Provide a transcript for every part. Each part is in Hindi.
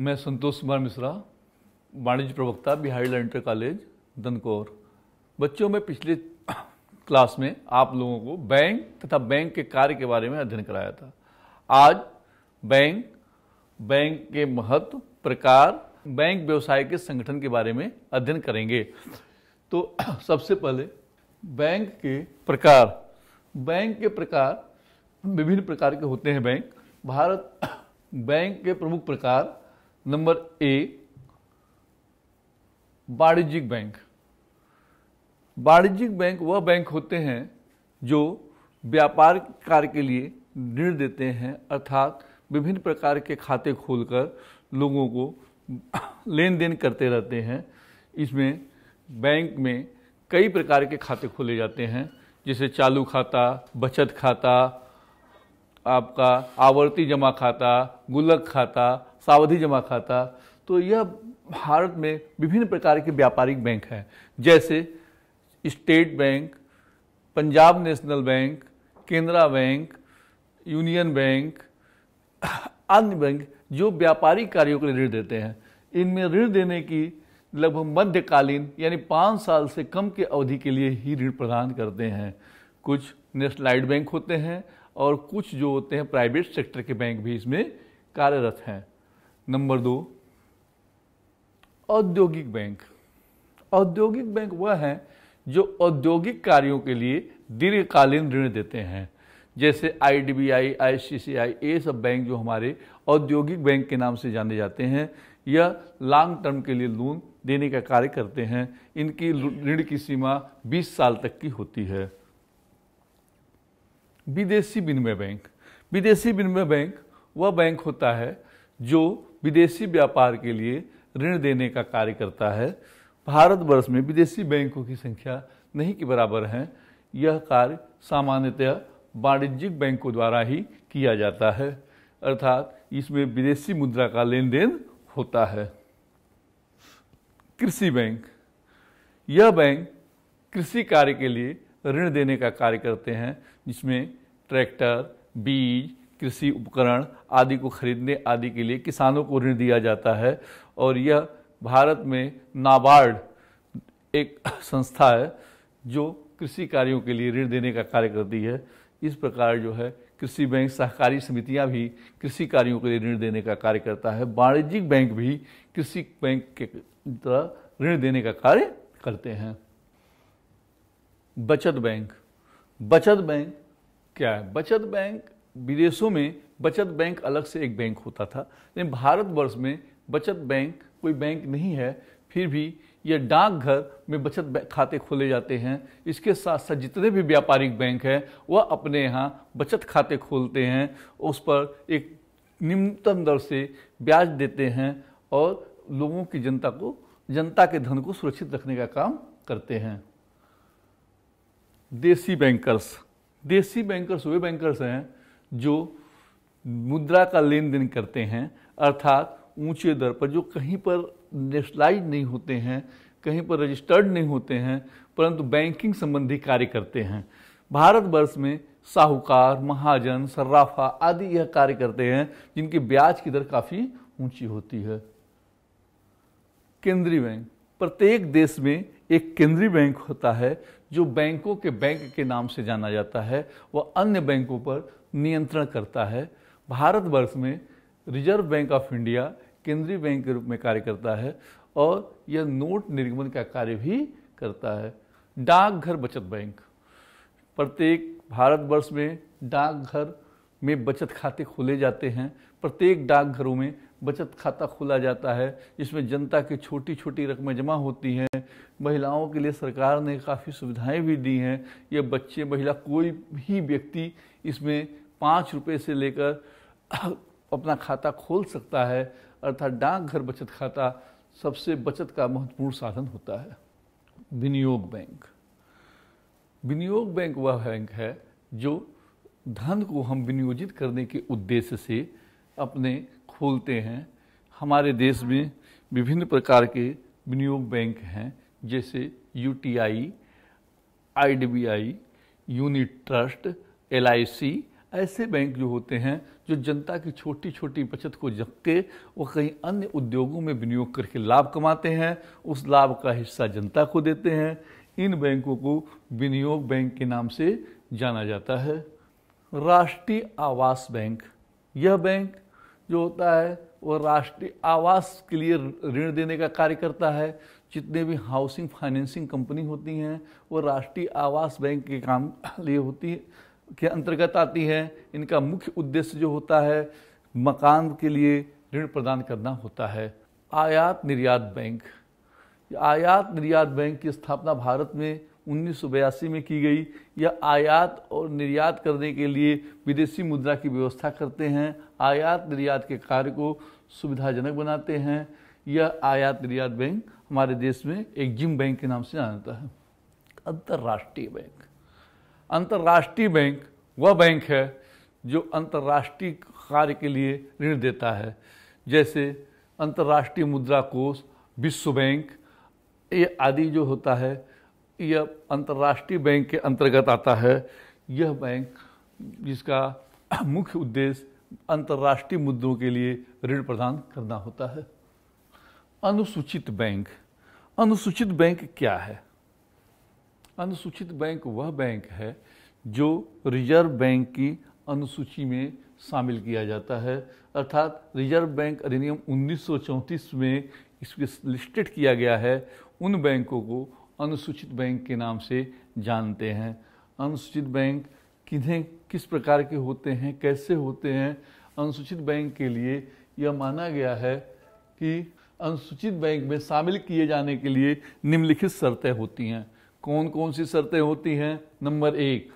मैं संतोष कुमार मिश्रा, वाणिज्य प्रवक्ता, Bihari law inter college Dankaur. बच्चों में पिछले क्लास में आप लोगों को बैंक तथा बैंक के कार्य के बारे में अध्ययन कराया था। आज बैंक के महत्व, प्रकार, बैंक व्यवसाय के संगठन के बारे में अध्ययन करेंगे। तो सबसे पहले बैंक के प्रकार विभिन्न प्रकार के होते हैं। भारत बैंक के प्रमुख प्रकार, नंबर ए, वाणिज्यिक बैंक। वाणिज्यिक बैंक वह बैंक होते हैं जो व्यापार कार्य के लिए ऋण देते हैं, अर्थात विभिन्न प्रकार के खाते खोलकर लोगों को लेन देन करते रहते हैं। इसमें बैंक में कई प्रकार के खाते खोले जाते हैं, जैसे चालू खाता, बचत खाता, आपका आवर्ती जमा खाता, गुल्लक खाता, सावधि जमा खाता। तो यह भारत में विभिन्न प्रकार के व्यापारिक बैंक हैं, जैसे state bank, Punjab national bank, Canara bank, union bank, अन्य बैंक जो व्यापारिक कार्यों के लिए ऋण देते हैं। इनमें ऋण देने की लगभग मध्यकालीन यानी 5 साल से कम की अवधि के लिए ही ऋण प्रदान करते हैं। कुछ नेशनलाइज्ड बैंक होते हैं और कुछ जो होते हैं प्राइवेट सेक्टर के बैंक भी इसमें कार्यरत हैं। नंबर 2, औद्योगिक बैंक। औद्योगिक बैंक वह हैं जो औद्योगिक कार्यों के लिए दीर्घकालीन ऋण देते हैं, जैसे IDBI, ICICI, ये सब बैंक जो हमारे औद्योगिक बैंक के नाम से जाने जाते हैं। यह लॉन्ग टर्म के लिए लोन देने का कार्य करते हैं। इनकी ऋण की सीमा 20 साल तक की होती है। विदेशी विनिमय बैंक। विदेशी विनिमय बैंक वह बैंक होता है जो विदेशी व्यापार के लिए ऋण देने का कार्य करता है। भारतवर्ष में विदेशी बैंकों की संख्या नहीं के बराबर है। यह कार्य सामान्यतः वाणिज्यिक बैंकों द्वारा ही किया जाता है, अर्थात इसमें विदेशी मुद्रा का लेन देन होता है। कृषि बैंक। यह बैंक कृषि कार्य के लिए ऋण देने का कार्य करते हैं, जिसमें ट्रैक्टर, बीज, कृषि उपकरण आदि को खरीदने आदि के लिए किसानों को ऋण दिया जाता है। और यह भारत में नाबार्ड एक संस्था है जो कृषि कार्यों के लिए ऋण देने का कार्य करती है। इस प्रकार जो है कृषि बैंक, सहकारी समितियां भी कृषि कार्यों के लिए ऋण देने का कार्य करता है। वाणिज्यिक बैंक भी कृषि बैंक के तरह ऋण देने का कार्य करते हैं। बचत बैंक। बचत बैंक क्या है? बचत बैंक, विदेशों में बचत बैंक अलग से एक बैंक होता था, लेकिन भारतवर्ष में बचत बैंक कोई बैंक नहीं है। फिर भी यह डाकघर में बचत खाते खोले जाते हैं। इसके साथ साथ जितने भी व्यापारिक बैंक हैं वह अपने यहाँ बचत खाते खोलते हैं, उस पर एक निम्नतम दर से ब्याज देते हैं और लोगों की जनता के धन को सुरक्षित रखने का काम करते हैं। देसी बैंकर्स। देसी बैंकर्स वे बैंकर्स हैं जो मुद्रा का लेन देन करते हैं, अर्थात ऊंचे दर पर, जो कहीं पर नेशनलाइज्ड नहीं होते हैं, कहीं पर रजिस्टर्ड नहीं होते हैं, परंतु बैंकिंग संबंधी कार्य करते हैं। भारतवर्ष में साहूकार, महाजन, सर्राफा आदि यह कार्य करते हैं, जिनकी ब्याज की दर काफ़ी ऊंची होती है। केंद्रीय बैंक। प्रत्येक देश में एक केंद्रीय बैंक होता है जो बैंकों के बैंक के नाम से जाना जाता है। वह अन्य बैंकों पर नियंत्रण करता है। भारतवर्ष में रिजर्व बैंक ऑफ इंडिया केंद्रीय बैंक के रूप में कार्य करता है और यह नोट निर्गमन का कार्य भी करता है। डाकघर बचत बैंक। प्रत्येक भारतवर्ष में डाकघर में बचत खाते खोले जाते हैं। प्रत्येक डाकघरों में बचत खाता खोला जाता है, जिसमें जनता की छोटी छोटी रकमें जमा होती हैं। महिलाओं के लिए सरकार ने काफ़ी सुविधाएं भी दी हैं। यह बच्चे, महिला, कोई भी व्यक्ति इसमें 5 रुपये से लेकर अपना खाता खोल सकता है, अर्थात डाकघर बचत खाता सबसे बचत का महत्वपूर्ण साधन होता है। विनियोग बैंक। विनियोग बैंक वह बैंक है जो धन को हम विनियोजित करने के उद्देश्य से अपने खोलते हैं। हमारे देश में विभिन्न प्रकार के विनियोग बैंक हैं, जैसे UTI, IDBI, unit trust, LIC ऐसे बैंक जो होते हैं जो जनता की छोटी छोटी बचत को रख के वो कहीं अन्य उद्योगों में विनियोग करके लाभ कमाते हैं, उस लाभ का हिस्सा जनता को देते हैं। इन बैंकों को विनियोग बैंक के नाम से जाना जाता है। राष्ट्रीय आवास बैंक, यह बैंक जो होता है वो राष्ट्रीय आवास के लिए ऋण देने का कार्य करता है। जितने भी हाउसिंग फाइनेंसिंग कंपनी होती हैं वो राष्ट्रीय आवास बैंक के काम लिए होती के अंतर्गत आती है। इनका मुख्य उद्देश्य जो होता है मकान के लिए ऋण प्रदान करना होता है। आयात निर्यात बैंक, आयात निर्यात बैंक की स्थापना भारत में 1982 में की गई। यह आयात और निर्यात करने के लिए विदेशी मुद्रा की व्यवस्था करते हैं, आयात निर्यात के कार्य को सुविधाजनक बनाते हैं। यह आयात निर्यात बैंक हमारे देश में एग्जिम बैंक के नाम से जाना जाता है। अंतर्राष्ट्रीय बैंक, अंतर्राष्ट्रीय बैंक वह बैंक है जो अंतर्राष्ट्रीय कार्य के लिए ऋण देता है, जैसे अंतर्राष्ट्रीय मुद्रा कोष, विश्व बैंक, ये आदि जो होता है यह अंतर्राष्ट्रीय बैंक के अंतर्गत आता है। यह बैंक जिसका मुख्य उद्देश्य अंतर्राष्ट्रीय मुद्दों के लिए ऋण प्रदान करना होता है। अनुसूचित बैंक, अनुसूचित बैंक क्या है? अनुसूचित बैंक वह बैंक है जो रिजर्व बैंक की अनुसूची में शामिल किया जाता है, अर्थात रिजर्व बैंक अधिनियम 1934 में इसको लिस्टेड किया गया है। उन बैंकों को अनुसूचित बैंक के नाम से जानते हैं। अनुसूचित बैंक किन्हें किस प्रकार के होते हैं, कैसे होते हैं? अनुसूचित बैंक के लिए यह माना गया है कि अनुसूचित बैंक में शामिल किए जाने के लिए निम्नलिखित शर्तें होती हैं। कौन कौन सी शर्तें होती हैं? नंबर 1,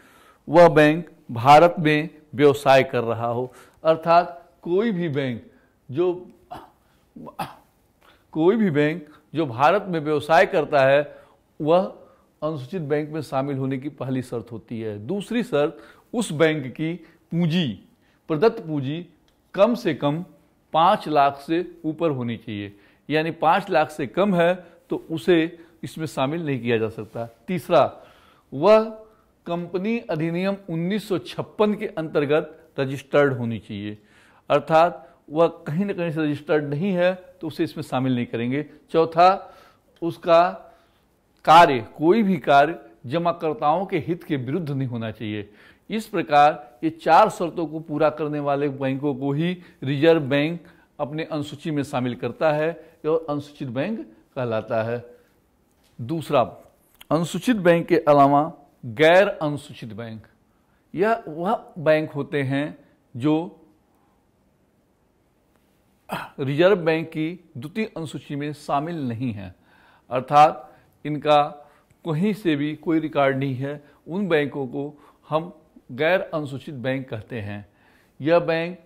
वह बैंक भारत में व्यवसाय कर रहा हो, अर्थात कोई भी बैंक जो भारत में व्यवसाय करता है वह अनुसूचित बैंक में शामिल होने की पहली शर्त होती है। दूसरी शर्त, उस बैंक की पूंजी, प्रदत्त पूंजी कम से कम 5 लाख से ऊपर होनी चाहिए, यानी 5 लाख से कम है तो उसे इसमें शामिल नहीं किया जा सकता। तीसरा, वह कंपनी अधिनियम 1956 के अंतर्गत रजिस्टर्ड होनी चाहिए, अर्थात वह कहीं ना कहीं से रजिस्टर्ड नहीं है तो उसे इसमें शामिल नहीं करेंगे। चौथा, उसका कार्य, कोई भी कार्य जमाकर्ताओं के हित के विरुद्ध नहीं होना चाहिए। इस प्रकार ये 4 शर्तों को पूरा करने वाले बैंकों को ही रिजर्व बैंक अपने अनुसूची में शामिल करता है और अनुसूचित बैंक कहलाता है। दूसरा, अनुसूचित बैंक के अलावा गैर अनुसूचित बैंक, यह वह बैंक होते हैं जो रिजर्व बैंक की द्वितीय अनुसूची में शामिल नहीं है, अर्थात इनका कहीं से भी कोई रिकॉर्ड नहीं है। उन बैंकों को हम गैर अनुसूचित बैंक कहते हैं। यह बैंक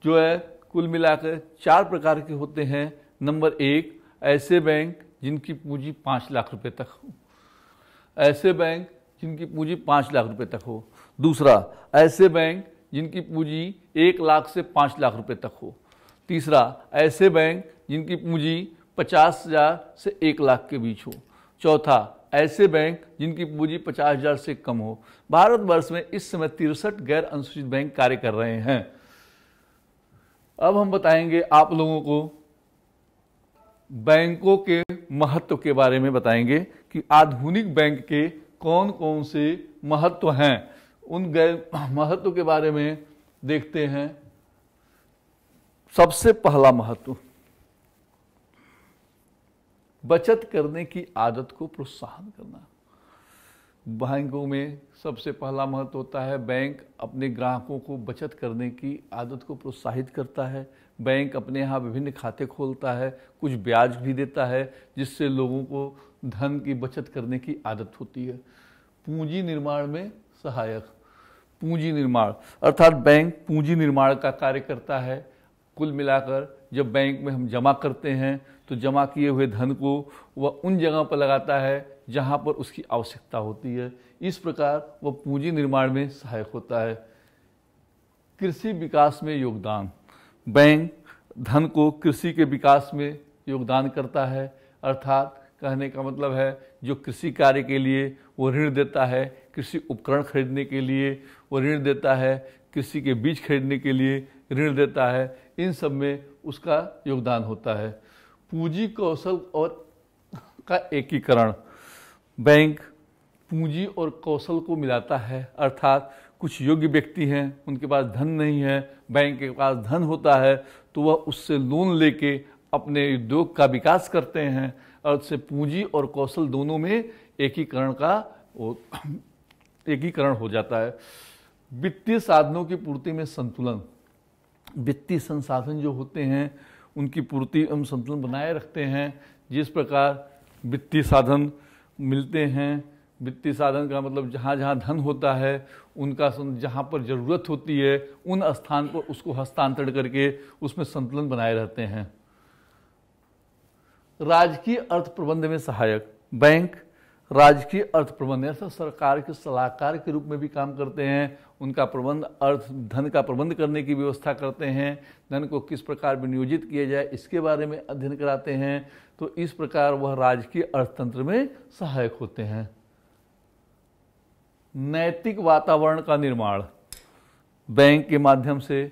जो है कुल मिलाकर 4 प्रकार के होते हैं। नंबर 1, ऐसे बैंक जिनकी पूंजी 5 लाख रुपए तक हो, ऐसे बैंक जिनकी पूंजी 5 लाख रुपए तक हो। दूसरा, ऐसे बैंक जिनकी पूंजी 1 लाख से 5 लाख रुपए तक हो। तीसरा, ऐसे बैंक जिनकी पूंजी 50,000 से 1 लाख के बीच हो। चौथा, ऐसे बैंक जिनकी पूंजी 50,000 से कम हो। भारतवर्ष में इस समय 63 गैर अनुसूचित बैंक कार्य कर रहे हैं। अब हम बताएंगे आप लोगों को बैंकों के महत्व के बारे में बताएंगे कि आधुनिक बैंक के कौन कौन से महत्व हैं। उन महत्व के बारे में देखते हैं। सबसे पहला महत्व, बचत करने की आदत को प्रोत्साहन करना। बैंकों में सबसे पहला महत्व होता है बैंक अपने ग्राहकों को बचत करने की आदत को प्रोत्साहित करता है। बैंक अपने यहाँ विभिन्न खाते खोलता है, कुछ ब्याज भी देता है, जिससे लोगों को धन की बचत करने की आदत होती है। पूंजी निर्माण में सहायक, पूंजी निर्माण अर्थात बैंक पूंजी निर्माण का कार्य करता है। कुल मिलाकर जब बैंक में हम जमा करते हैं तो जमा किए हुए धन को वह उन जगह पर लगाता है जहां पर उसकी आवश्यकता होती है। इस प्रकार वह पूंजी निर्माण में सहायक होता है। कृषि विकास में योगदान, बैंक धन को कृषि के विकास में योगदान करता है, अर्थात कहने का मतलब है जो कृषि कार्य के लिए वो ऋण देता है, कृषि उपकरण खरीदने के लिए वो ऋण देता है, कृषि के बीज खरीदने के लिए ऋण देता है, इन सब में उसका योगदान होता है। पूंजी कौशल और का एकीकरण, बैंक पूंजी और कौशल को मिलाता है, अर्थात कुछ योग्य व्यक्ति हैं, उनके पास धन नहीं है, बैंक के पास धन होता है, तो वह उससे लोन लेके अपने उद्योग का विकास करते हैं और उससे पूंजी और कौशल दोनों में एकीकरण हो जाता है। वित्तीय साधनों की पूर्ति में संतुलन, वित्तीय संसाधन जो होते हैं उनकी पूर्ति एवं संतुलन बनाए रखते हैं। जिस प्रकार वित्तीय साधन मिलते हैं, वित्तीय साधन का मतलब जहाँ जहाँ धन होता है उनका जहाँ पर ज़रूरत होती है उन स्थान पर उसको हस्तांतरण करके उसमें संतुलन बनाए रहते हैं। राजकीय अर्थ प्रबंध में सहायक, बैंक राजकीय अर्थ प्रबंध अर्थात सरकार के सलाहकार के रूप में भी काम करते हैं। उनका प्रबंध धन का प्रबंध करने की व्यवस्था करते हैं, धन को किस प्रकार विनियोजित किया जाए इसके बारे में अध्ययन कराते हैं। तो इस प्रकार वह राजकीय अर्थतंत्र में सहायक होते हैं। नैतिक वातावरण का निर्माण, बैंक के माध्यम से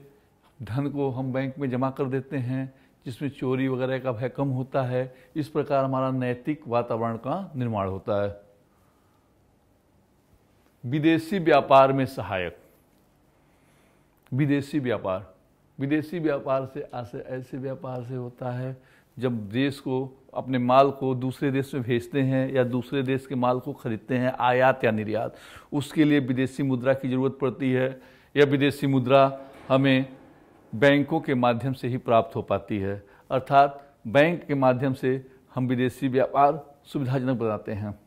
धन को हम बैंक में जमा कर देते हैं जिसमें चोरी वगैरह का भय कम होता है। इस प्रकार हमारा नैतिक वातावरण का निर्माण होता है। विदेशी व्यापार में सहायक, विदेशी व्यापार से ऐसे व्यापार से होता है जब देश को अपने माल को दूसरे देश में भेजते हैं या दूसरे देश के माल को खरीदते हैं, आयात या निर्यात, उसके लिए विदेशी मुद्रा की जरूरत पड़ती है। यह विदेशी मुद्रा हमें बैंकों के माध्यम से ही प्राप्त हो पाती है, अर्थात बैंक के माध्यम से हम विदेशी व्यापार सुविधाजनक बनाते हैं।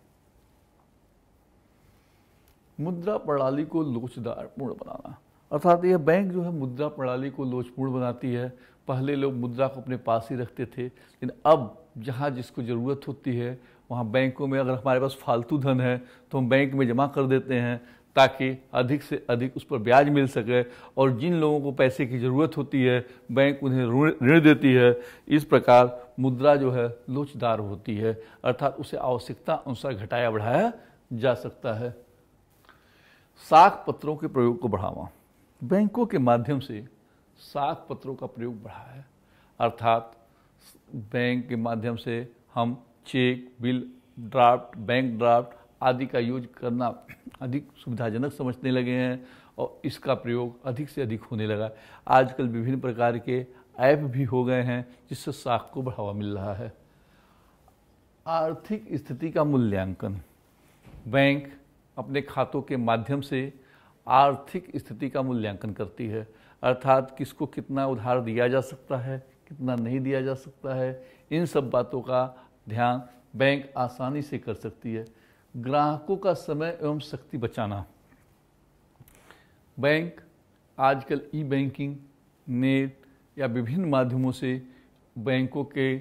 मुद्रा प्रणाली को लोचदार पूर्ण बनाना, अर्थात यह बैंक जो है मुद्रा प्रणाली को लोचपूर्ण बनाती है। पहले लोग मुद्रा को अपने पास ही रखते थे, लेकिन अब जहाँ जिसको ज़रूरत होती है वहाँ बैंकों में अगर हमारे पास फालतू धन है तो हम बैंक में जमा कर देते हैं ताकि अधिक से अधिक उस पर ब्याज मिल सके, और जिन लोगों को पैसे की ज़रूरत होती है बैंक उन्हें ऋण देती है। इस प्रकार मुद्रा जो है लोचदार होती है, अर्थात उसे आवश्यकता अनुसार घटाया बढ़ाया जा सकता है। साख पत्रों के प्रयोग को बढ़ावा, बैंकों के माध्यम से साख पत्रों का प्रयोग बढ़ा है, अर्थात बैंक के माध्यम से हम cheque, bill, draft, bank draft आदि का यूज करना अधिक सुविधाजनक समझने लगे हैं और इसका प्रयोग अधिक से अधिक होने लगा। आजकल विभिन्न प्रकार के ऐप भी हो गए हैं जिससे साख को बढ़ावा मिल रहा है। आर्थिक स्थिति का मूल्यांकन, बैंक अपने खातों के माध्यम से आर्थिक स्थिति का मूल्यांकन करती है, अर्थात किसको कितना उधार दिया जा सकता है, कितना नहीं दिया जा सकता है, इन सब बातों का ध्यान बैंक आसानी से कर सकती है। ग्राहकों का समय एवं शक्ति बचाना, बैंक आजकल ई बैंकिंग, नेट या विभिन्न माध्यमों से बैंकों के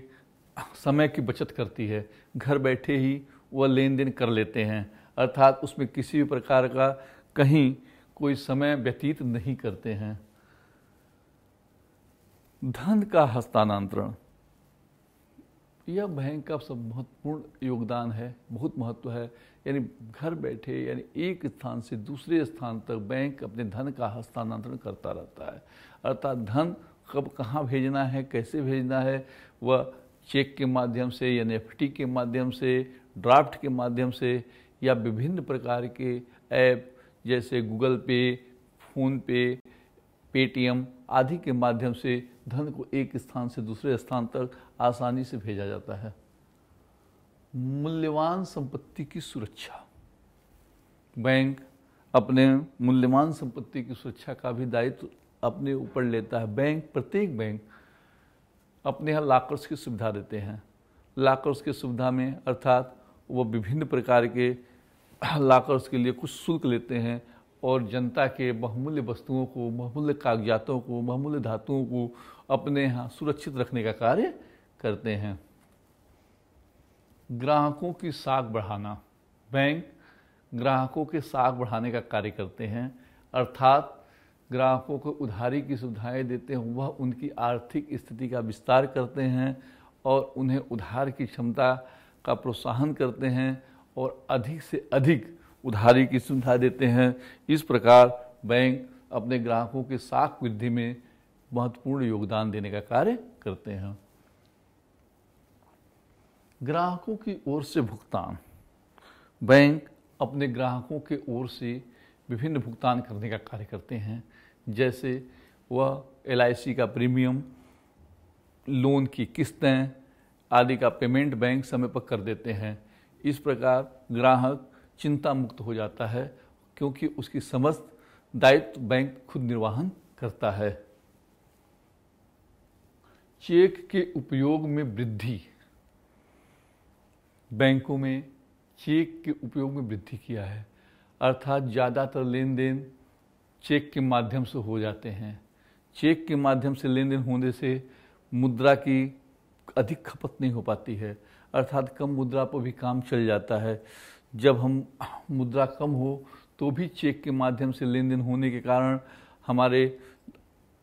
समय की बचत करती है। घर बैठे ही वह लेन देन कर लेते हैं, अर्थात उसमें किसी भी प्रकार का कहीं कोई समय व्यतीत नहीं करते हैं। धन का हस्तांतरण, यह बैंक का सब महत्वपूर्ण योगदान है, बहुत महत्व है। यानी घर बैठे यानी एक स्थान से दूसरे स्थान तक बैंक अपने धन का हस्तांतरण करता रहता है, अर्थात धन कब कहाँ भेजना है, कैसे भेजना है, वह चेक के माध्यम से या नेफ्टी के माध्यम से, ड्राफ्ट के माध्यम से या विभिन्न प्रकार के ऐप जैसे गूगल पे, फ़ोन पे, पेटीएम आदि के माध्यम से धन को एक स्थान से दूसरे स्थान तक आसानी से भेजा जाता है। मूल्यवान संपत्ति की सुरक्षा, बैंक अपने मूल्यवान संपत्ति की सुरक्षा का भी दायित्व अपने ऊपर लेता है। प्रत्येक बैंक अपने यहाँ लॉकर्स की सुविधा देते हैं। लॉकर्स की सुविधा में अर्थात वो विभिन्न प्रकार के लॉकर्स के लिए कुछ शुल्क लेते हैं और जनता के बहुमूल्य वस्तुओं को, बहुमूल्य कागजातों को, बहुमूल्य धातुओं को अपने यहाँ सुरक्षित रखने का कार्य करते हैं। ग्राहकों की साख बढ़ाना, बैंक ग्राहकों के साख बढ़ाने का कार्य करते हैं, अर्थात ग्राहकों को उधारी की सुविधाएं देते हैं, वह उनकी आर्थिक स्थिति का विस्तार करते हैं और उन्हें उधार की क्षमता का प्रोत्साहन करते हैं और अधिक से अधिक उधारी की सुविधा देते हैं। इस प्रकार बैंक अपने ग्राहकों की साख वृद्धि में महत्वपूर्ण योगदान देने का कार्य करते हैं। ग्राहकों की ओर से भुगतान। बैंक अपने ग्राहकों के ओर से विभिन्न भुगतान करने का कार्य करते हैं, जैसे वह LIC का प्रीमियम, लोन की किस्तें आदि का पेमेंट बैंक समय पर कर देते हैं। इस प्रकार ग्राहक चिंता मुक्त हो जाता है, क्योंकि उसकी समस्त दायित्व बैंक खुद निर्वहन करता है। चेक के उपयोग में वृद्धि। बैंकों में चेक के उपयोग में वृद्धि किया है, अर्थात ज़्यादातर लेन देन चेक के माध्यम से हो जाते हैं। चेक के माध्यम से लेन देन होने से मुद्रा की अधिक खपत नहीं हो पाती है, अर्थात कम मुद्रा पर भी काम चल जाता है। जब हम मुद्रा कम हो तो भी चेक के माध्यम से लेन देन होने के कारण हमारे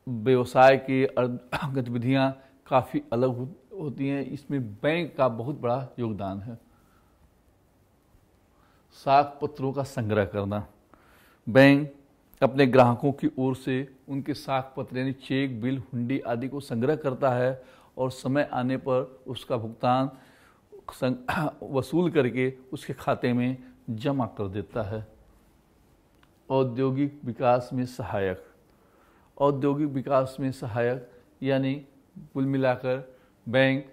व्यवसाय की गतिविधियाँ काफ़ी अलग होती हैं। इसमें बैंक का बहुत बड़ा योगदान है। साख पत्रों का संग्रह करना। बैंक अपने ग्राहकों की ओर से उनके साख पत्र यानी चेक, बिल, हुंडी आदि को संग्रह करता है और समय आने पर उसका भुगतान वसूल करके उसके खाते में जमा कर देता है। औद्योगिक विकास में सहायक। औद्योगिक विकास में सहायक यानी कुल मिलाकर बैंक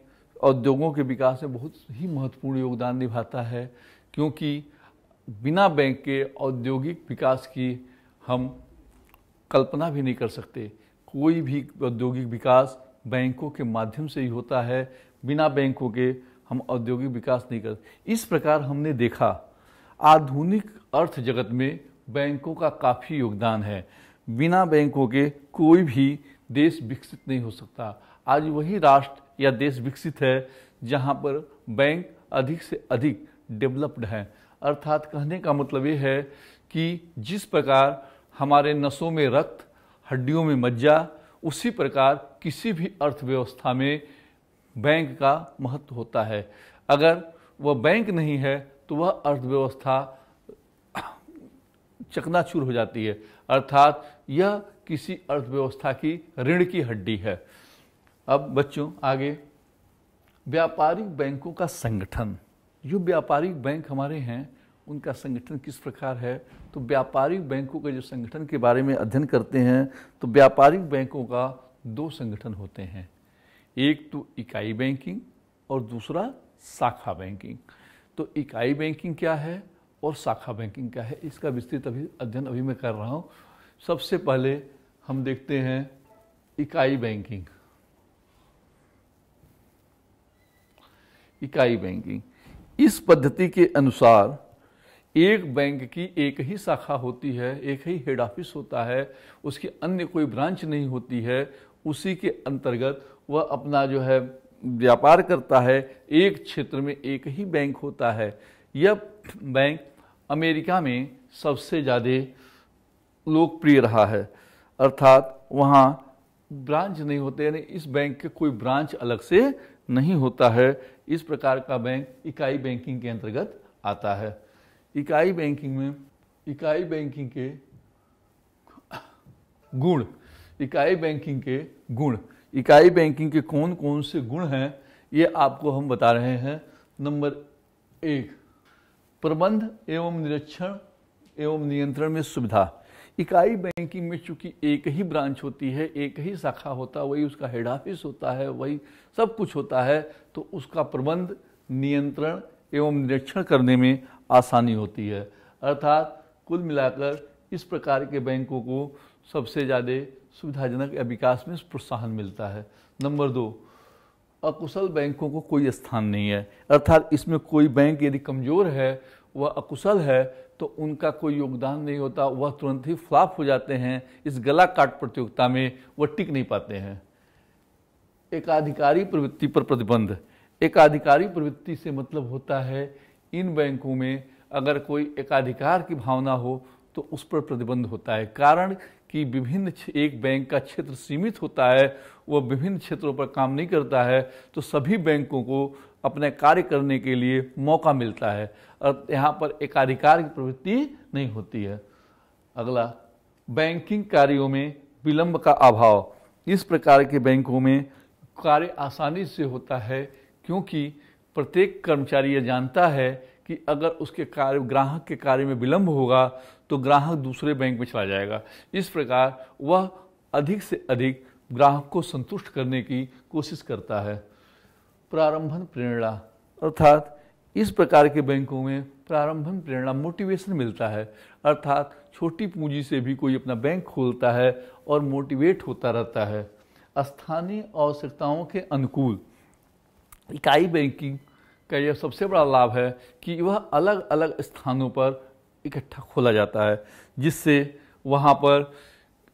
उद्योगों के विकास में बहुत ही महत्वपूर्ण योगदान निभाता है, क्योंकि बिना बैंक के औद्योगिक विकास की हम कल्पना भी नहीं कर सकते। कोई भी औद्योगिक विकास बैंकों के माध्यम से ही होता है, बिना बैंकों के हम औद्योगिक विकास नहीं कर। इस प्रकार हमने देखा आधुनिक अर्थ जगत में बैंकों का काफ़ी योगदान है। बिना बैंकों के कोई भी देश विकसित नहीं हो सकता। आज वही राष्ट्र या देश विकसित है जहाँ पर बैंक अधिक से अधिक डेवलप्ड है। अर्थात कहने का मतलब ये है कि जिस प्रकार हमारे नसों में रक्त, हड्डियों में मज्जा, उसी प्रकार किसी भी अर्थव्यवस्था में बैंक का महत्व होता है। अगर वह बैंक नहीं है तो वह अर्थव्यवस्था चकनाचूर हो जाती है, अर्थात यह किसी अर्थव्यवस्था की रीढ़ की हड्डी है। अब बच्चों आगे व्यापारिक बैंकों का संगठन। जो व्यापारिक बैंक हमारे हैं उनका संगठन किस प्रकार है, तो व्यापारिक बैंकों के जो संगठन के बारे में अध्ययन करते हैं तो व्यापारिक बैंकों का दो संगठन होते हैं, एक तो इकाई बैंकिंग और दूसरा शाखा बैंकिंग। तो इकाई बैंकिंग क्या है और शाखा बैंकिंग क्या है, इसका विस्तृत अध्ययन अभी मैं कर रहा हूँ। सबसे पहले हम देखते हैं इकाई बैंकिंग। इकाई बैंकिंग इस पद्धति के अनुसार एक बैंक की एक ही शाखा होती है, एक ही हेड ऑफिस होता है, उसकी अन्य कोई ब्रांच नहीं होती है। उसी के अंतर्गत वह अपना जो है व्यापार करता है। एक क्षेत्र में एक ही बैंक होता है। यह बैंक अमेरिका में सबसे ज़्यादा लोकप्रिय रहा है, अर्थात वहाँ ब्रांच नहीं होते, यानी इस बैंक के कोई ब्रांच अलग से नहीं होता है। इस प्रकार का बैंक इकाई बैंकिंग के अंतर्गत आता है। इकाई बैंकिंग में इकाई बैंकिंग के गुण, इकाई बैंकिंग के गुण, इकाई बैंकिंग के कौन कौन से गुण हैं ये आपको हम बता रहे हैं। नंबर 1, प्रबंध एवं निरीक्षण एवं नियंत्रण में सुविधा। इकाई बैंकिंग में चूंकि एक ही ब्रांच होती है, एक ही शाखा होता है, वही उसका हेड ऑफिस होता है, वही सब कुछ होता है, तो उसका प्रबंध, नियंत्रण एवं निरीक्षण करने में आसानी होती है। अर्थात कुल मिलाकर इस प्रकार के बैंकों को सबसे ज़्यादा सुविधाजनक या विकास में प्रोत्साहन मिलता है। नंबर 2, अकुशल बैंकों को कोई स्थान नहीं है, अर्थात इसमें कोई बैंक यदि कमज़ोर है, वह अकुशल है, तो उनका कोई योगदान नहीं होता, वह तुरंत ही फ्लॉप हो जाते हैं। इस गला काट प्रतियोगिता में वह टिक नहीं पाते हैं। एकाधिकारी प्रवृत्ति पर प्रतिबंध। एकाधिकारी प्रवृत्ति से मतलब होता है इन बैंकों में अगर कोई एकाधिकार की भावना हो तो उस पर प्रतिबंध होता है। कारण कि विभिन्न एक बैंक का क्षेत्र सीमित होता है, वह विभिन्न क्षेत्रों पर काम नहीं करता है, तो सभी बैंकों को अपने कार्य करने के लिए मौका मिलता है और यहाँ पर एकाधिकार की प्रवृत्ति नहीं होती है। अगला, बैंकिंग कार्यों में विलंब का अभाव। इस प्रकार के बैंकों में कार्य आसानी से होता है, क्योंकि प्रत्येक कर्मचारी यह जानता है कि अगर उसके कार्य ग्राहक के कार्य में विलंब होगा तो ग्राहक दूसरे बैंक में चला जाएगा। इस प्रकार वह अधिक से अधिक ग्राहक को संतुष्ट करने की कोशिश करता है। प्रारंभन प्रेरणा, अर्थात इस प्रकार के बैंकों में प्रारंभन प्रेरणा मोटिवेशन मिलता है, अर्थात छोटी पूंजी से भी कोई अपना बैंक खोलता है और मोटिवेट होता रहता है। स्थानीय आवश्यकताओं के अनुकूल, इकाई बैंकिंग का यह सबसे बड़ा लाभ है कि वह अलग अलग स्थानों पर इकट्ठा खोला जाता है, जिससे वहाँ पर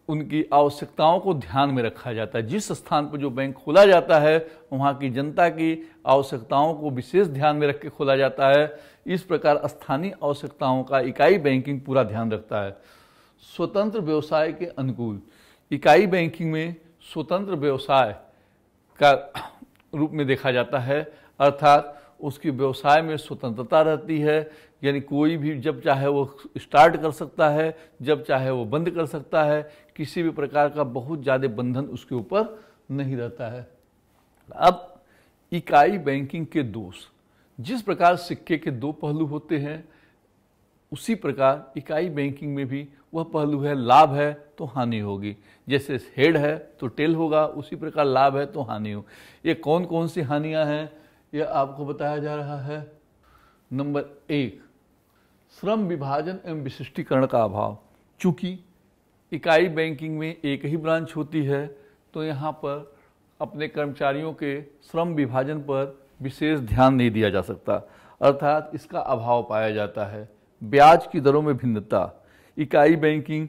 उनकी आवश्यकताओं को ध्यान में रखा जाता है। जिस स्थान पर जो बैंक खोला जाता है वहाँ की जनता की आवश्यकताओं को विशेष ध्यान में रख के खोला जाता है। इस प्रकार स्थानीय आवश्यकताओं का इकाई बैंकिंग पूरा ध्यान रखता है। स्वतंत्र व्यवसाय के अनुकूल, इकाई बैंकिंग में स्वतंत्र व्यवसाय का रूप में देखा जाता है, अर्थात उसकी व्यवसाय में स्वतंत्रता रहती है, यानी कोई भी जब चाहे वो स्टार्ट कर सकता है, जब चाहे वो बंद कर सकता है, किसी भी प्रकार का बहुत ज़्यादा बंधन उसके ऊपर नहीं रहता है। अब इकाई बैंकिंग के दोष, जिस प्रकार सिक्के के दो पहलू होते हैं, उसी प्रकार इकाई बैंकिंग में भी वह पहलू है, लाभ है तो हानि होगी। जैसे हेड है तो टेल होगा, उसी प्रकार लाभ है तो हानि हो। ये कौन कौन सी हानियां हैं यह आपको बताया जा रहा है। नंबर 1, श्रम विभाजन एवं विशिष्टीकरण का अभाव। चूंकि इकाई बैंकिंग में एक ही ब्रांच होती है तो यहाँ पर अपने कर्मचारियों के श्रम विभाजन पर विशेष ध्यान नहीं दिया जा सकता, अर्थात इसका अभाव पाया जाता है। ब्याज की दरों में भिन्नता, इकाई बैंकिंग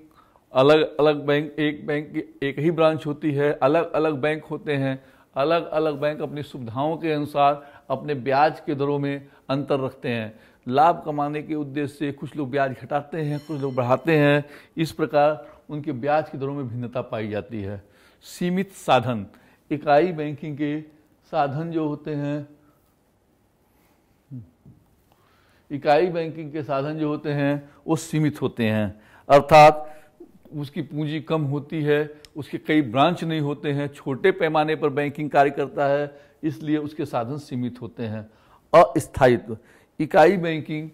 अलग अलग बैंक की एक ही ब्रांच होती है, अलग अलग बैंक होते हैं, अलग अलग बैंक अपनी सुविधाओं के अनुसार अपने ब्याज के दरों में अंतर रखते हैं। लाभ कमाने के उद्देश्य से कुछ लोग ब्याज घटाते हैं, कुछ लोग बढ़ाते हैं, इस प्रकार उनके ब्याज की दरों में भिन्नता पाई जाती है। सीमित साधन, इकाई बैंकिंग के साधन जो होते हैं, इकाई बैंकिंग के साधन जो होते हैं वो सीमित होते हैं, अर्थात उसकी पूंजी कम होती है, उसके कई ब्रांच नहीं होते हैं, छोटे पैमाने पर बैंकिंग कार्य करता है, इसलिए उसके साधन सीमित होते हैं। अस्थायित्व, इकाई बैंकिंग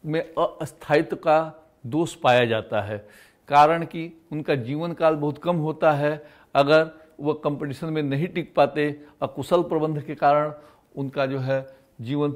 में अस्थायित्व का दोष पाया जाता है, कारण कि उनका जीवन काल बहुत कम होता है। अगर वह कंपटीशन में नहीं टिक पाते, अकुशल प्रबंध के कारण उनका जो है जीवन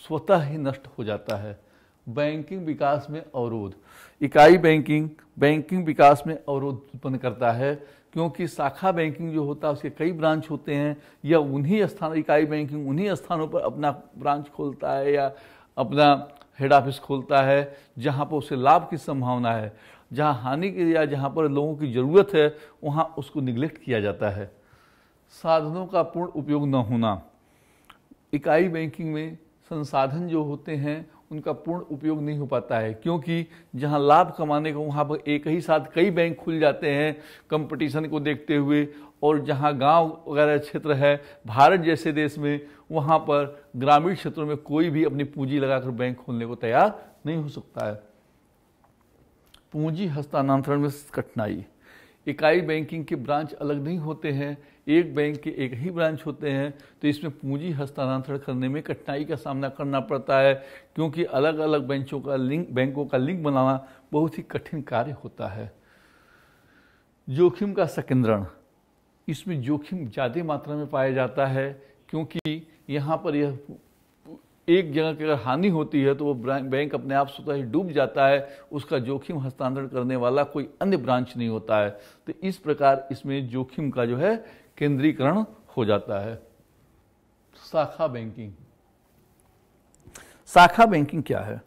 स्वतः ही नष्ट हो जाता है। बैंकिंग विकास में अवरोध, इकाई बैंकिंग विकास में अवरोध उत्पन्न करता है, क्योंकि शाखा बैंकिंग जो होता है उसके कई ब्रांच होते हैं, या उन्हीं स्थान इकाई बैंकिंग उन्हीं स्थानों पर अपना ब्रांच खोलता है या अपना हेड ऑफिस खोलता है जहां पर उसे लाभ की संभावना है। जहां हानि की या जहां पर लोगों की ज़रूरत है वहां उसको निगलेक्ट किया जाता है। साधनों का पूर्ण उपयोग न होना, इकाई बैंकिंग में संसाधन जो होते हैं उनका पूर्ण उपयोग नहीं हो पाता है, क्योंकि जहां लाभ कमाने को वहां पर एक ही साथ कई बैंक खुल जाते हैं कंपटीशन को देखते हुए, और जहां गांव वगैरह क्षेत्र है भारत जैसे देश में, वहां पर ग्रामीण क्षेत्रों में कोई भी अपनी पूंजी लगाकर बैंक खोलने को तैयार नहीं हो सकता है। पूंजी हस्तांतरण में कठिनाई, इकाई बैंकिंग के ब्रांच अलग नहीं होते हैं, एक बैंक के एक ही ब्रांच होते हैं, तो इसमें पूंजी हस्तांतरण करने में कठिनाई का सामना करना पड़ता है, क्योंकि अलग अलग बैंकों का लिंक बनाना बहुत ही कठिन कार्य होता है। जोखिम का संकेंद्रण, इसमें जोखिम ज़्यादा मात्रा में पाया जाता है, क्योंकि यहाँ पर यह एक जगह की अगर हानि होती है तो वो बैंक अपने आप स्वतः ही डूब जाता है, उसका जोखिम हस्तांतरण करने वाला कोई अन्य ब्रांच नहीं होता है। तो इस प्रकार इसमें जोखिम का जो है केंद्रीकरण हो जाता है। शाखा बैंकिंग, शाखा बैंकिंग क्या है?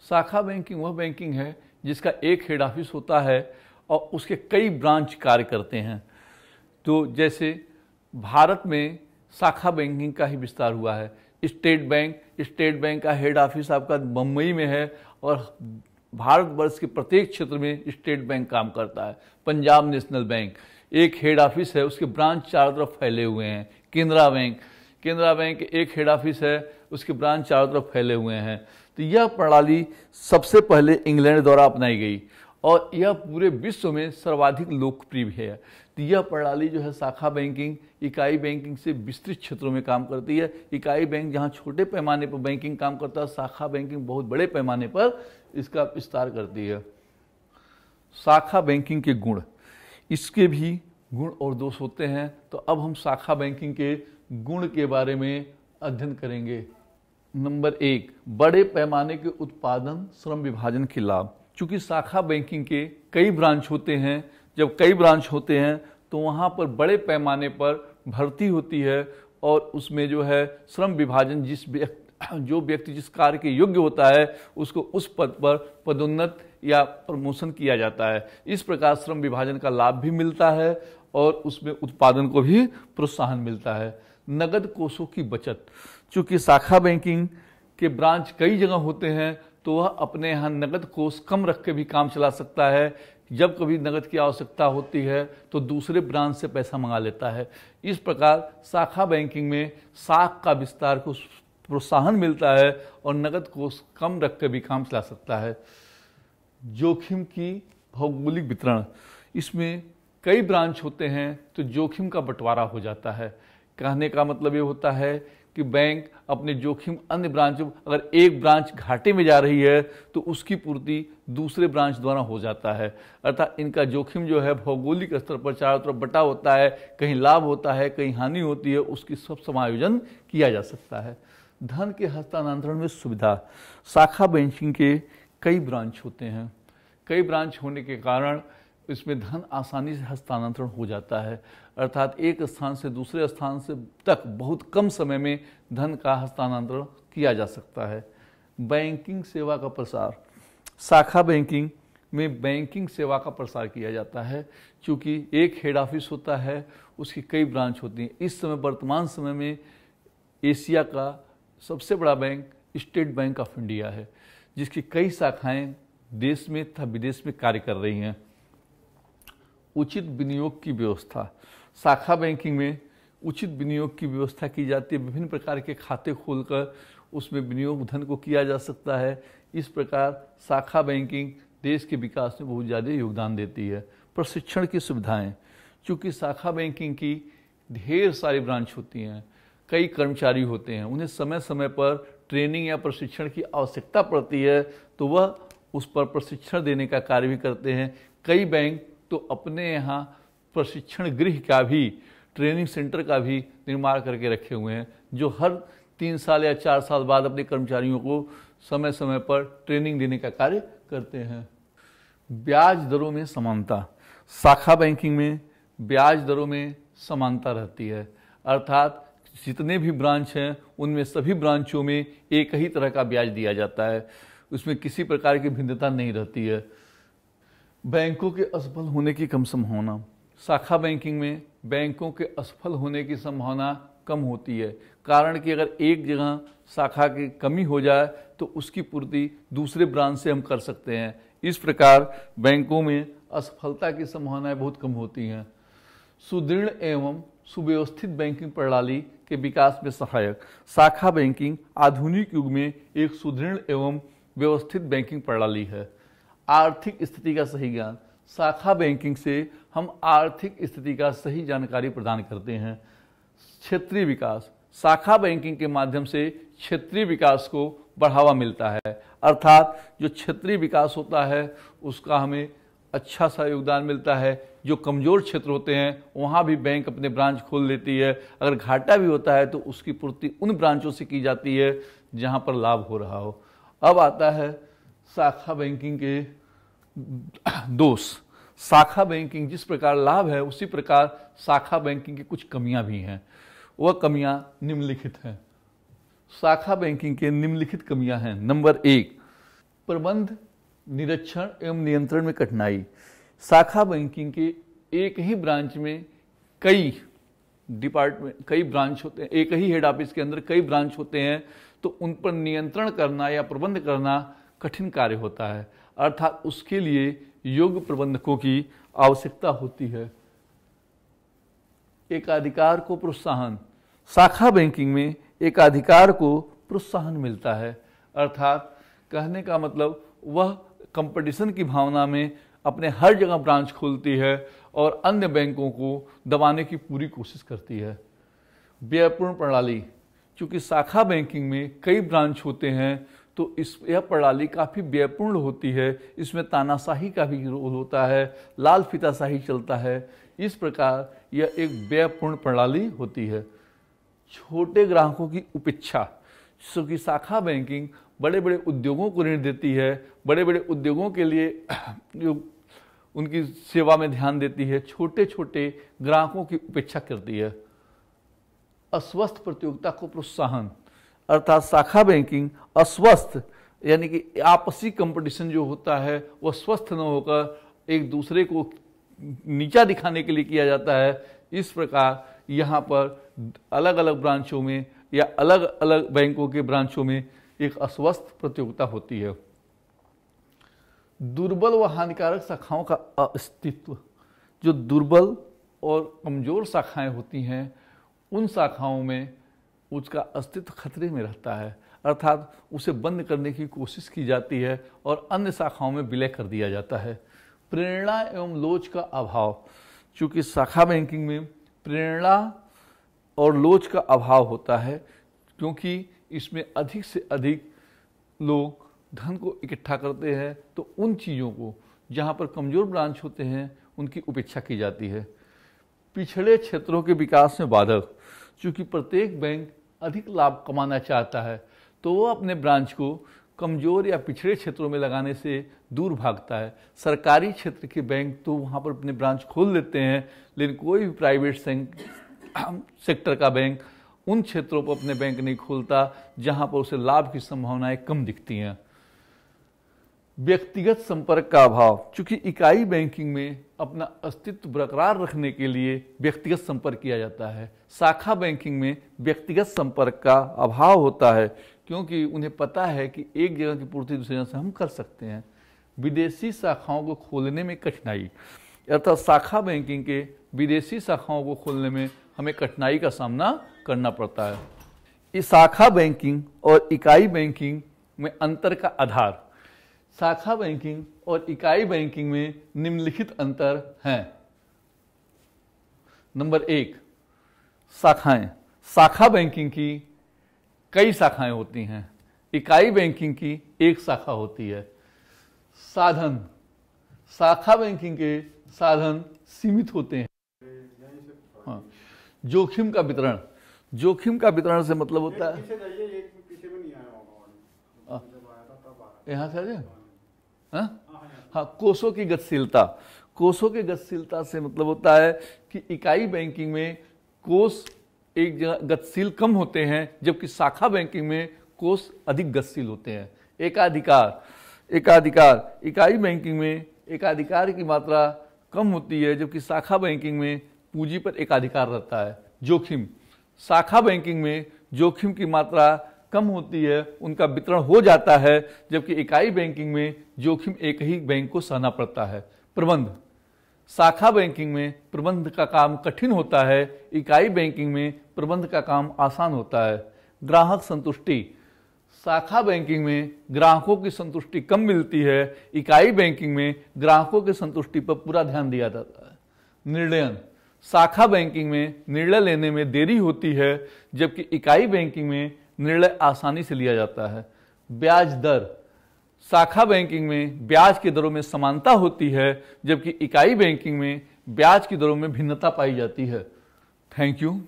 शाखा बैंकिंग वह बैंकिंग है जिसका एक हेड ऑफिस होता है और उसके कई ब्रांच कार्य करते हैं। तो जैसे भारत में शाखा बैंकिंग का ही विस्तार हुआ है। स्टेट बैंक का हेड ऑफिस आपका बम्बई में है और भारतवर्ष के प्रत्येक क्षेत्र में स्टेट बैंक काम करता है। पंजाब नेशनल बैंक एक हेड ऑफिस है, उसके ब्रांच चारों तरफ फैले हुए हैं। केनरा बैंक एक हेड ऑफिस है, उसके ब्रांच चारों तरफ फैले हुए हैं। तो यह प्रणाली सबसे पहले इंग्लैंड द्वारा अपनाई गई और यह पूरे विश्व में सर्वाधिक लोकप्रिय है। तो यह प्रणाली जो है शाखा बैंकिंग इकाई बैंकिंग से विस्तृत क्षेत्रों में काम करती है। इकाई बैंक जहां छोटे पैमाने पर बैंकिंग काम करता है, शाखा बैंकिंग बहुत बड़े पैमाने पर इसका विस्तार करती है। शाखा बैंकिंग के गुण, इसके भी गुण और दोष होते हैं। तो अब हम शाखा बैंकिंग के गुण के बारे में अध्ययन करेंगे। नंबर 1, बड़े पैमाने के उत्पादन श्रम विभाजन के लाभ। चूंकि शाखा बैंकिंग के कई ब्रांच होते हैं, जब कई ब्रांच होते हैं तो वहाँ पर बड़े पैमाने पर भर्ती होती है और उसमें जो है श्रम विभाजन, जो व्यक्ति जिस कार्य के योग्य होता है उसको उस पद पर पदोन्नत या प्रमोशन किया जाता है। इस प्रकार श्रम विभाजन का लाभ भी मिलता है और उसमें उत्पादन को भी प्रोत्साहन मिलता है। नगद कोषों की बचत, चूंकि शाखा बैंकिंग के ब्रांच कई जगह होते हैं तो वह अपने यहाँ नगद कोष कम रख के भी काम चला सकता है। जब कभी नगद की आवश्यकता होती है तो दूसरे ब्रांच से पैसा मंगा लेता है। इस प्रकार शाखा बैंकिंग में शाख का विस्तार को प्रोत्साहन मिलता है और नगद कोष कम रख के भी काम चला सकता है। जोखिम की भौगोलिक वितरण, इसमें कई ब्रांच होते हैं तो जोखिम का बंटवारा हो जाता है। कहने का मतलब ये होता है कि बैंक अपने जोखिम अन्य ब्रांच, अगर एक ब्रांच घाटे में जा रही है तो उसकी पूर्ति दूसरे ब्रांच द्वारा हो जाता है। अर्थात इनका जोखिम जो है भौगोलिक स्तर पर चारों तरफ बटा होता है, कहीं लाभ होता है कहीं हानि होती है, उसकी सब समायोजन किया जा सकता है। धन के हस्तांतरण में सुविधा, शाखा बैंकिंग के कई ब्रांच होते हैं, कई ब्रांच होने के कारण इसमें धन आसानी से हस्तांतरण हो जाता है। अर्थात एक स्थान से दूसरे स्थान से तक बहुत कम समय में धन का हस्तांतरण किया जा सकता है। बैंकिंग सेवा का प्रसार, शाखा बैंकिंग में बैंकिंग सेवा का प्रसार किया जाता है। चूँकि एक हेड ऑफिस होता है, उसकी कई ब्रांच होती हैं। इस समय वर्तमान समय में एशिया का सबसे बड़ा bank state bank of India है, जिसकी कई शाखाएं देश में तथा विदेश में कार्य कर रही हैं। उचित विनियोग की व्यवस्था, शाखा बैंकिंग में उचित विनियोग की व्यवस्था की जाती है। विभिन्न प्रकार के खाते खोलकर उसमें विनियोग धन को किया जा सकता है। इस प्रकार शाखा बैंकिंग देश के विकास में बहुत ज़्यादा योगदान देती है। प्रशिक्षण की सुविधाएं, चूँकि शाखा बैंकिंग की ढेर सारी ब्रांच होती हैं, कई कर्मचारी होते हैं, उन्हें समय समय पर ट्रेनिंग या प्रशिक्षण की आवश्यकता पड़ती है तो वह उस पर प्रशिक्षण देने का कार्य भी करते हैं। कई बैंक तो अपने यहाँ प्रशिक्षण गृह का भी, ट्रेनिंग सेंटर का भी निर्माण करके रखे हुए हैं, जो हर 3 साल या 4 साल बाद अपने कर्मचारियों को समय समय पर ट्रेनिंग देने का कार्य करते हैं। ब्याज दरों में समानता, शाखा बैंकिंग में ब्याज दरों में समानता रहती है। अर्थात जितने भी ब्रांच हैं उनमें सभी ब्रांचों में एक ही तरह का ब्याज दिया जाता है, उसमें किसी प्रकार की भिन्नता नहीं रहती है। बैंकों के असफल होने की कम संभावना, शाखा बैंकिंग में बैंकों के असफल होने की संभावना कम होती है। कारण कि अगर एक जगह शाखा की कमी हो जाए तो उसकी पूर्ति दूसरे ब्रांच से हम कर सकते हैं। इस प्रकार बैंकों में असफलता की संभावनाएं बहुत कम होती हैं। सुदृढ़ एवं सुव्यवस्थित बैंकिंग प्रणाली के विकास में सहायक, शाखा बैंकिंग आधुनिक युग में एक सुदृढ़ एवं व्यवस्थित बैंकिंग प्रणाली है। आर्थिक स्थिति का सही ज्ञान, शाखा बैंकिंग से हम आर्थिक स्थिति का सही जानकारी प्रदान करते हैं। क्षेत्रीय विकास, शाखा बैंकिंग के माध्यम से क्षेत्रीय विकास को बढ़ावा मिलता है। अर्थात जो क्षेत्रीय विकास होता है उसका हमें अच्छा सा योगदान मिलता है। जो कमज़ोर क्षेत्र होते हैं वहाँ भी बैंक अपने ब्रांच खोल लेती है। अगर घाटा भी होता है तो उसकी पूर्ति उन ब्रांचों से की जाती है जहाँ पर लाभ हो रहा हो। अब आता है शाखा बैंकिंग के दोष। शाखा बैंकिंग जिस प्रकार लाभ है उसी प्रकार शाखा बैंकिंग की कुछ कमियां भी हैं। वह कमियां निम्नलिखित हैं। शाखा बैंकिंग के निम्नलिखित कमियां हैं। नंबर 1, प्रबंध निरीक्षण एवं नियंत्रण में कठिनाई। शाखा बैंकिंग के एक ही ब्रांच में कई डिपार्टमेंट, कई ब्रांच होते हैं, एक ही हेड ऑफिस के अंदर कई ब्रांच होते हैं, तो उन पर नियंत्रण करना या प्रबंध करना कठिन कार्य होता है। अर्थात उसके लिए योग्य प्रबंधकों की आवश्यकता होती है। एकाधिकार को प्रोत्साहन, शाखा बैंकिंग में एकाधिकार को प्रोत्साहन मिलता है। अर्थात कहने का मतलब वह कंपटीशन की भावना में अपने हर जगह ब्रांच खोलती है और अन्य बैंकों को दबाने की पूरी कोशिश करती है। व्ययपूर्ण प्रणाली, चूंकि शाखा बैंकिंग में कई ब्रांच होते हैं तो यह प्रणाली काफ़ी व्ययपूर्ण होती है। इसमें तानाशाही का भी रोल होता है, लाल फीताशाही चलता है। इस प्रकार यह एक व्ययपूर्ण प्रणाली होती है। छोटे ग्राहकों की उपेक्षा, क्योंकि शाखा बैंकिंग बड़े बड़े उद्योगों को ऋण देती है, बड़े बड़े उद्योगों के लिए जो उनकी सेवा में ध्यान देती है, छोटे छोटे ग्राहकों की उपेक्षा करती है। अस्वस्थ प्रतियोगिता को प्रोत्साहन, अर्थात शाखा बैंकिंग अस्वस्थ यानी कि आपसी कंपटीशन जो होता है वह स्वस्थ न होकर एक दूसरे को नीचा दिखाने के लिए किया जाता है। इस प्रकार यहाँ पर अलग अलग ब्रांचों में या अलग अलग बैंकों के ब्रांचों में एक अस्वस्थ प्रतियोगिता होती है। दुर्बल व हानिकारक शाखाओं का अस्तित्व, जो दुर्बल और कमजोर शाखाएं होती हैं उन शाखाओं में उसका अस्तित्व खतरे में रहता है, अर्थात उसे बंद करने की कोशिश की जाती है और अन्य शाखाओं में विलय कर दिया जाता है। प्रेरणा एवं लोच का अभाव, चूँकि शाखा बैंकिंग में प्रेरणा और लोच का अभाव होता है क्योंकि इसमें अधिक से अधिक लोग धन को इकट्ठा करते हैं, तो उन चीज़ों को जहाँ पर कमज़ोर ब्रांच होते हैं उनकी उपेक्षा की जाती है। पिछड़े क्षेत्रों के विकास में बाधक, चूँकि प्रत्येक बैंक अधिक लाभ कमाना चाहता है तो वो अपने ब्रांच को कमज़ोर या पिछड़े क्षेत्रों में लगाने से दूर भागता है। सरकारी क्षेत्र के बैंक तो वहाँ पर अपने ब्रांच खोल लेते हैं, लेकिन कोई भी प्राइवेट सेक्टर का बैंक उन क्षेत्रों पर अपने बैंक नहीं खोलता जहाँ पर उसे लाभ की संभावनाएं कम दिखती हैं। व्यक्तिगत संपर्क का अभाव, चूँकि इकाई बैंकिंग में अपना अस्तित्व बरकरार रखने के लिए व्यक्तिगत संपर्क किया जाता है। शाखा बैंकिंग में व्यक्तिगत संपर्क का अभाव होता है क्योंकि उन्हें पता है कि एक जगह की पूर्ति दूसरी जगह से हम कर सकते हैं। विदेशी शाखाओं को खोलने में कठिनाई, अर्थात शाखा बैंकिंग के विदेशी शाखाओं को खोलने में हमें कठिनाई का सामना करना पड़ता है। इस शाखा बैंकिंग और इकाई बैंकिंग में अंतर का आधार, शाखा बैंकिंग और इकाई बैंकिंग में निम्नलिखित अंतर हैं। नंबर 1, शाखाएं। शाखा बैंकिंग की कई शाखाएं होती हैं, इकाई बैंकिंग की एक शाखा होती है। साधन, शाखा बैंकिंग के साधन सीमित होते हैं। हाँ, जोखिम का वितरण, जोखिम का वितरण से मतलब होता है यहाँ से आ जाए। हाँ, कोषों की गतिशीलता, कोषों की गतिशीलता से मतलब होता है कि इकाई बैंकिंग में कोष एक जगह गतिशील कम होते हैं जबकि शाखा बैंकिंग में कोष अधिक गतिशील होते हैं। एकाधिकार, एकाधिकार, इकाई बैंकिंग में एकाधिकार की मात्रा कम होती है जबकि शाखा बैंकिंग में पूंजी पर एकाधिकार रहता है। जोखिम, शाखा बैंकिंग में जोखिम की मात्रा कम होती है, उनका वितरण हो जाता है, जबकि इकाई बैंकिंग में जोखिम एक ही बैंक को सहना पड़ता है। प्रबंध, शाखा बैंकिंग में प्रबंध का काम कठिन होता है, इकाई बैंकिंग में प्रबंध का काम आसान होता है। ग्राहक संतुष्टि, शाखा बैंकिंग में ग्राहकों की संतुष्टि कम मिलती है, इकाई बैंकिंग में ग्राहकों की संतुष्टि पर पूरा ध्यान दिया जाता है। निर्णयन, शाखा बैंकिंग में निर्णय लेने में देरी होती है जबकि इकाई बैंकिंग में निर्णय आसानी से लिया जाता है। ब्याज दर, शाखा बैंकिंग में ब्याज की दरों में समानता होती है जबकि इकाई बैंकिंग में ब्याज की दरों में भिन्नता पाई जाती है। Thank you.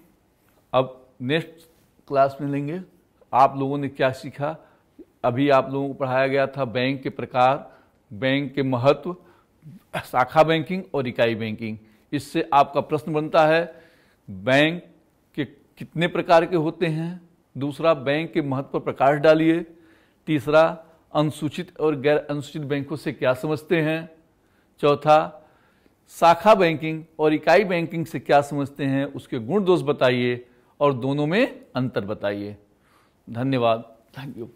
अब नेक्स्ट क्लास में लेंगे। आप लोगों ने क्या सीखा? अभी आप लोगों को पढ़ाया गया था बैंक के प्रकार, बैंक के महत्व, शाखा बैंकिंग और इकाई बैंकिंग। इससे आपका प्रश्न बनता है बैंक के कितने प्रकार के होते हैं। दूसरा, बैंक के महत्व पर प्रकाश डालिए। तीसरा, अनुसूचित और गैर अनुसूचित बैंकों से क्या समझते हैं। चौथा, शाखा बैंकिंग और इकाई बैंकिंग से क्या समझते हैं, उसके गुण दोष बताइए और दोनों में अंतर बताइए। धन्यवाद। Thank you.